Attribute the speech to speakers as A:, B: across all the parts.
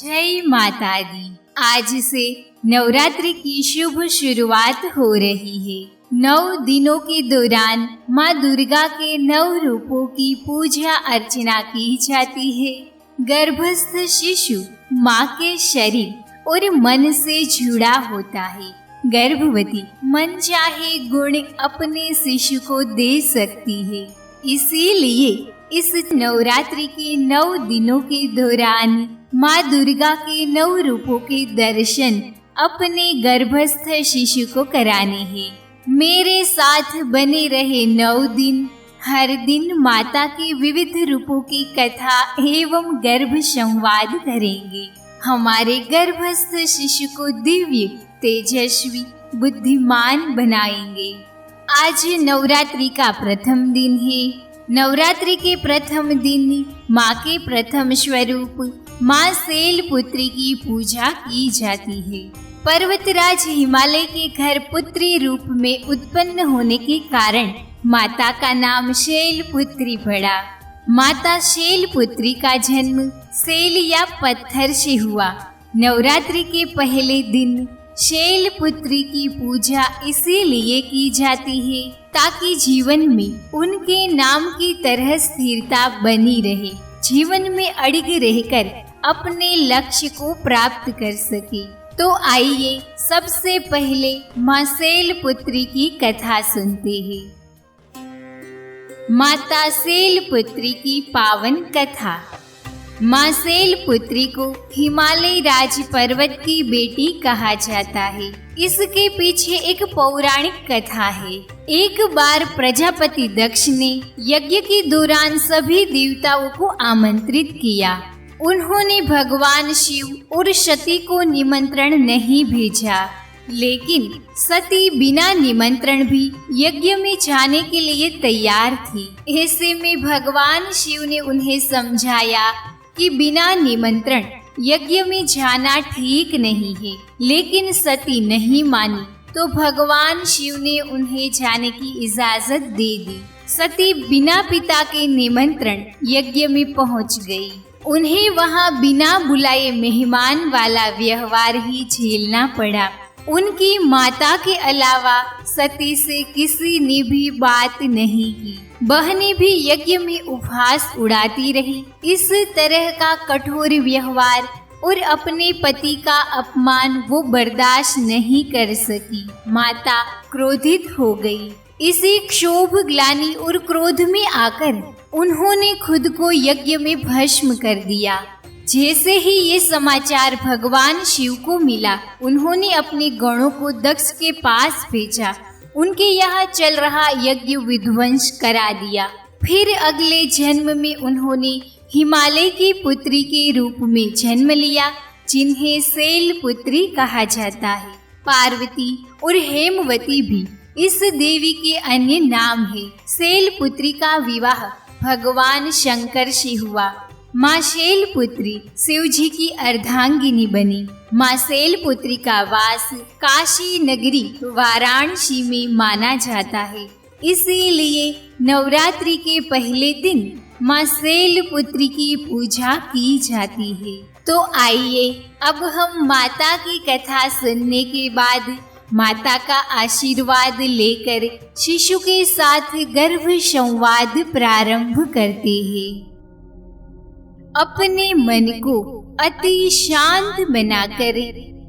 A: जय माता दी। आज से नवरात्रि की शुभ शुरुआत हो रही है। 9 दिनों के दौरान माँ दुर्गा के 9 रूपों की पूजा अर्चना की जाती है। गर्भस्थ शिशु माँ के शरीर और मन से जुड़ा होता है। गर्भवती मन चाहे गुण अपने शिशु को दे सकती है। इसीलिए इस नवरात्रि के 9 दिनों के दौरान माँ दुर्गा के 9 रूपों के दर्शन अपने गर्भस्थ शिशु को कराने हैं। मेरे साथ बने रहे 9 दिन। हर दिन माता के विविध रूपों की कथा एवं गर्भ संवाद करेंगे। हमारे गर्भस्थ शिशु को दिव्य, तेजस्वी, बुद्धिमान बनाएंगे। आज नवरात्रि का प्रथम दिन है। नवरात्रि के प्रथम दिन माँ के प्रथम स्वरूप माँ शैलपुत्री की पूजा की जाती है। पर्वतराज हिमालय के घर पुत्री रूप में उत्पन्न होने के कारण माता का नाम शैलपुत्री पड़ा। माता शैलपुत्री का जन्म शैल या पत्थर से हुआ। नवरात्रि के पहले दिन शैलपुत्री की पूजा इसीलिए की जाती है ताकि जीवन में उनके नाम की तरह स्थिरता बनी रहे, जीवन में अड़िग रहकर अपने लक्ष्य को प्राप्त कर सके। तो आइए सबसे पहले माँ शैलपुत्री की कथा सुनते हैं। माता शैलपुत्री की पावन कथा। माँ शैलपुत्री को हिमालय राज पर्वत की बेटी कहा जाता है। इसके पीछे एक पौराणिक कथा है। एक बार प्रजापति दक्ष ने यज्ञ के दौरान सभी देवताओं को आमंत्रित किया। उन्होंने भगवान शिव और सती को निमंत्रण नहीं भेजा, लेकिन सती बिना निमंत्रण भी यज्ञ में जाने के लिए तैयार थी। ऐसे में भगवान शिव ने उन्हें समझाया कि बिना निमंत्रण यज्ञ में जाना ठीक नहीं है, लेकिन सती नहीं मानी तो भगवान शिव ने उन्हें जाने की इजाजत दे दी। सती बिना पिता के निमंत्रण यज्ञ में पहुंच गई। उन्हें वहां बिना बुलाए मेहमान वाला व्यवहार ही झेलना पड़ा। उनकी माता के अलावा सती से किसी ने भी बात नहीं की। बहनें भी यज्ञ में उपहास उड़ाती रही। इस तरह का कठोर व्यवहार और अपने पति का अपमान वो बर्दाश्त नहीं कर सकी। माता क्रोधित हो गई। इसी क्षोभ, ग्लानि और क्रोध में आकर उन्होंने खुद को यज्ञ में भस्म कर दिया। जैसे ही ये समाचार भगवान शिव को मिला, उन्होंने अपने गणों को दक्ष के पास भेजा। उनके यहाँ चल रहा यज्ञ विध्वंस करा दिया। फिर अगले जन्म में उन्होंने हिमालय की पुत्री के रूप में जन्म लिया, जिन्हें शैलपुत्री कहा जाता है। पार्वती और हेमवती भी इस देवी के अन्य नाम है। शैलपुत्री का विवाह भगवान शंकर से हुआ। माँ शैलपुत्री शिव जी की अर्धांगिनी बनी। माँ शैलपुत्री का वास काशी नगरी वाराणसी में माना जाता है। इसीलिए नवरात्रि के पहले दिन माँ शैलपुत्री की पूजा की जाती है। तो आइए अब हम माता की कथा सुनने के बाद माता का आशीर्वाद लेकर शिशु के साथ गर्भ संवाद प्रारंभ करते हैं। अपने मन को अति शांत बनाकर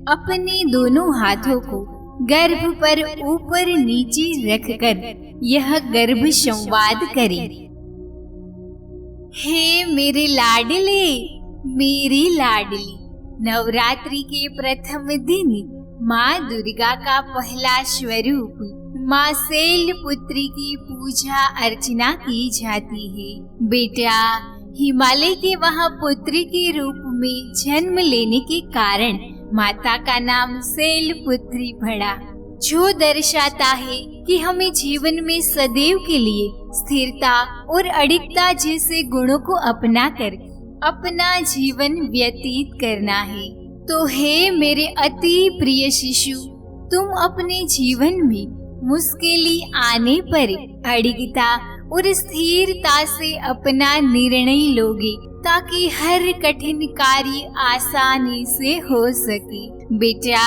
A: अपने दोनों हाथों को गर्भ पर ऊपर नीचे रखकर यह गर्भ संवाद करें। हे मेरे लाडले, मेरी लाडली, नवरात्रि के प्रथम दिन माँ दुर्गा का पहला स्वरूप माँ शैलपुत्री की पूजा अर्चना की जाती है। बेटा, हिमालय के वहाँ पुत्री के रूप में जन्म लेने के कारण माता का नाम शैलपुत्री पड़ा, जो दर्शाता है कि हमें जीवन में सदैव के लिए स्थिरता और अडिगता जैसे गुणों को अपनाकर अपना जीवन व्यतीत करना है। तो हे मेरे अति प्रिय शिशु, तुम अपने जीवन में मुश्किलें आने पर अडिगता और स्थिरता से अपना निर्णय लोगे ताकि हर कठिन कार्य आसानी से हो सके। बेटा,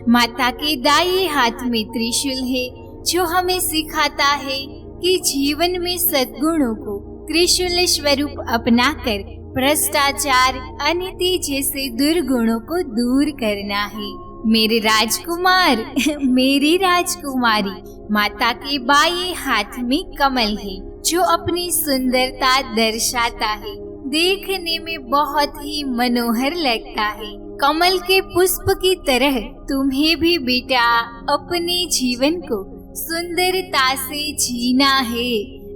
A: माता के दाएं हाथ में त्रिशूल है जो हमें सिखाता है कि जीवन में सद्गुणों को त्रिशूल स्वरूप अपनाकर भ्रष्टाचार, अनिति जैसे दुर्गुणों को दूर करना है। मेरे राजकुमार, मेरी राजकुमारी, माता के बाएं हाथ में कमल है जो अपनी सुंदरता दर्शाता है। देखने में बहुत ही मनोहर लगता है। कमल के पुष्प की तरह तुम्हें भी बेटा अपने जीवन को सुंदरता से जीना है,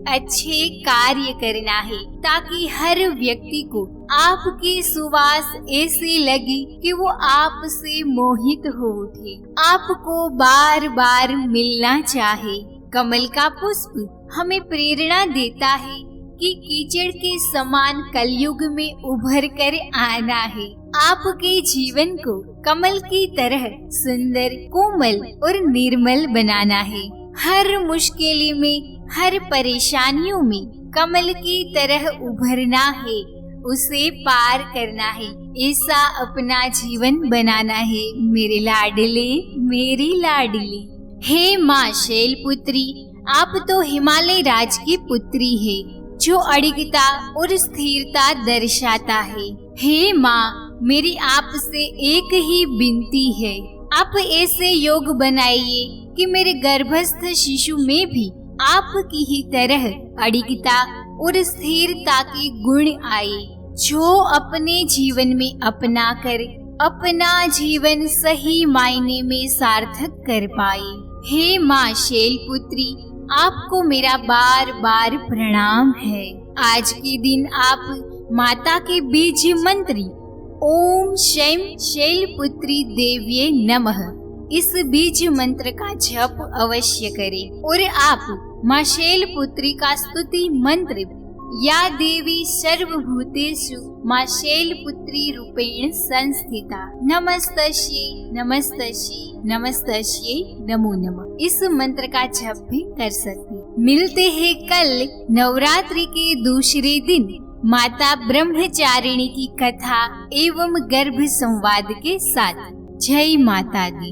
A: अच्छे कार्य करना है, ताकि हर व्यक्ति को आपकी सुवास ऐसी लगे कि वो आपसे मोहित हो उठे, आपको बार बार मिलना चाहे। कमल का पुष्प हमें प्रेरणा देता है कि कीचड़ के समान कलयुग में उभर कर आना है। आपके जीवन को कमल की तरह सुंदर, कोमल और निर्मल बनाना है। हर मुश्किल में, हर परेशानियों में कमल की तरह उभरना है, उसे पार करना है। ऐसा अपना जीवन बनाना है मेरे लाडले, मेरी लाडली। हे माँ शैलपुत्री, आप तो हिमालय राज की पुत्री है जो अडिगता और स्थिरता दर्शाता है। हे माँ, मेरी आपसे एक ही विनती है, आप ऐसे योग बनाइए कि मेरे गर्भस्थ शिशु में भी आपकी ही तरह अडिगता और स्थिरता के गुण आए, जो अपने जीवन में अपना कर अपना जीवन सही मायने में सार्थक कर पाए। हे माँ शैलपुत्री, आपको मेरा बार बार प्रणाम है। आज के दिन आप माता के बीज मंत्री ओम शैम शैलपुत्री देव्ये नमः इस बीज मंत्र का जप अवश्य करें। और आप माँ शैलपुत्री का स्तुति मंत्र या देवी सर्वभूतेषु माँ शैलपुत्री रूपेण संस्थिता नमस्तस्यै नमस्तस्यै नमस्तस्यै नमो नमः इस मंत्र का जप भी कर सकते। मिलते हैं कल नवरात्रि के दूसरे दिन माता ब्रह्मचारिणी की कथा एवं गर्भ संवाद के साथ। जय माता दी।